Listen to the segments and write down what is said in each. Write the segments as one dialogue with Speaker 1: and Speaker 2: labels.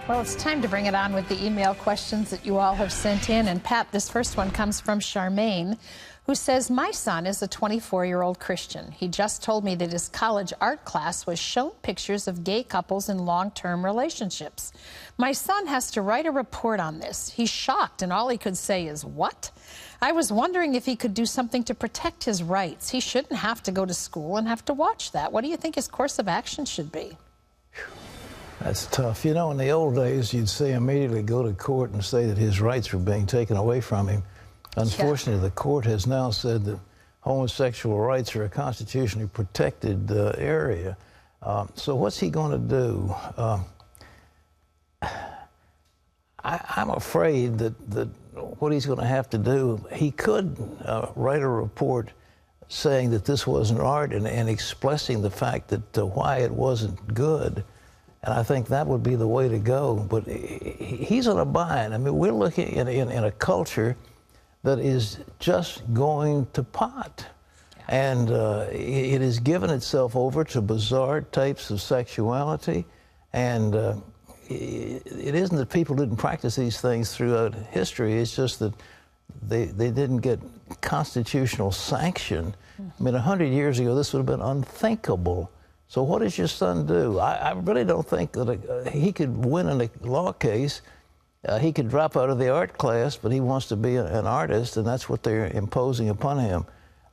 Speaker 1: Well, it's time to bring it on with the email questions that you all have sent in. And Pat, this first one comes from Charmaine, who says, my son is a 24-year-old Christian. He just told me that his college art class was shown pictures of gay couples in long-term relationships. My son has to write a report on this. He's shocked, and all he could say is, what? I was wondering if he could do something to protect his rights. He shouldn't have to go to school and have to watch that. What do you think his course of action should be?
Speaker 2: That's tough. You know, in the old days, you'd say immediately go to court and say that his rights were being taken away from him. Unfortunately, the court has now said that homosexual rights are a constitutionally protected area. So what's he going to do? I'm afraid that what he's going to have to do, he could write a report saying that this wasn't art and expressing the fact that why it wasn't good. And I think that would be the way to go. But he's in a bind. I mean, we're looking in a culture that is just going to pot. And it has given itself over to bizarre types of sexuality. And it isn't that people didn't practice these things throughout history. It's just that they didn't get constitutional sanction. I mean, 100 years ago, this would have been unthinkable. So what does your son do? I really don't think that he could win in a law case. He could drop out of the art class, but he wants to be an artist, and that's what they're imposing upon him.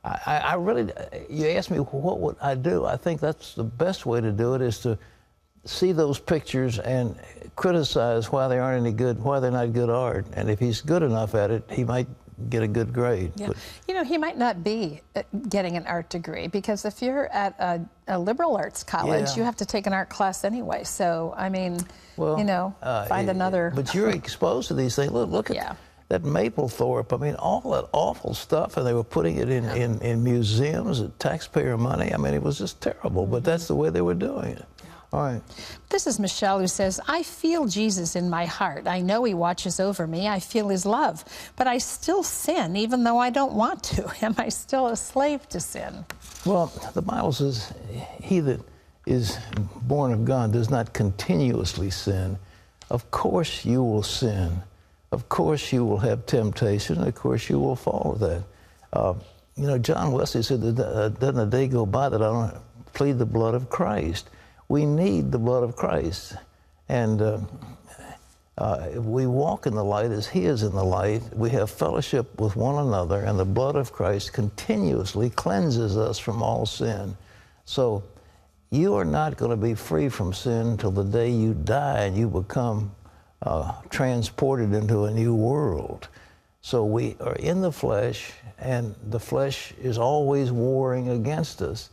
Speaker 2: I really, you ask me what would I do? I think that's the best way to do it, is to see those pictures and criticize why they aren't any good, why they're not good art. And if he's good enough at it, he might get a good grade.
Speaker 1: Yeah.
Speaker 2: But,
Speaker 1: you know, he might not be getting an art degree, because if you're at a liberal arts college, you have to take an art class anyway. So, I mean,
Speaker 2: well,
Speaker 1: you know, find another.
Speaker 2: But you're exposed to these things. Look at that Mapplethorpe. I mean, all that awful stuff, and they were putting it in museums at taxpayer money. I mean, it was just terrible, but that's the way they were doing it. All right.
Speaker 1: This is Michelle, who says, I feel Jesus in my heart. I know he watches over me. I feel his love. But I still sin, even though I don't want to. Am I still a slave to sin?
Speaker 2: Well, the Bible says, he that is born of God does not continuously sin. Of course you will sin. Of course you will have temptation. Of course you will fall with that. You know, John Wesley said that doesn't a day go by that I don't plead the blood of Christ. We need the blood of Christ. And if we walk in the light as he is in the light, we have fellowship with one another, and the blood of Christ continuously cleanses us from all sin. So you are not going to be free from sin until the day you die and you become transported into a new world. So we are in the flesh, and the flesh is always warring against us.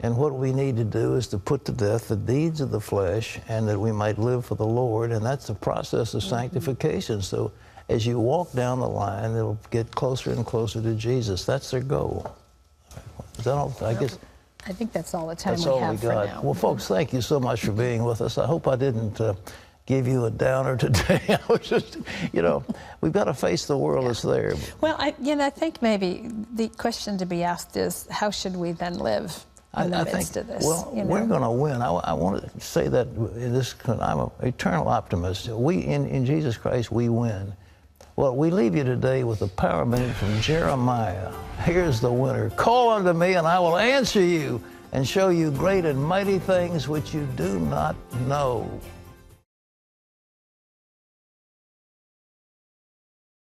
Speaker 2: And what we need to do is to put to death the deeds of the flesh, and that we might live for the Lord. And that's the process of sanctification. So as you walk down the line, it'll get closer and closer to Jesus. That's their goal. Is that all? I guess
Speaker 1: I think that's all the time
Speaker 2: that's
Speaker 1: we
Speaker 2: all
Speaker 1: have
Speaker 2: we
Speaker 1: for
Speaker 2: got.
Speaker 1: now.
Speaker 2: Well, folks, thank you so much for being with us. I hope I didn't give you a downer today. I was just, you know, we've got to face the world that's there.
Speaker 1: Well, I think maybe the question to be asked is, how should we then live in the midst of this?
Speaker 2: Well,
Speaker 1: you know?
Speaker 2: we're going to win. I want to say that in this, I'm an eternal optimist. We, in Jesus Christ, we win. Well, we leave you today with a power minute from Jeremiah. Here's the winner. Call unto me, and I will answer you and show you great and mighty things which you do not know.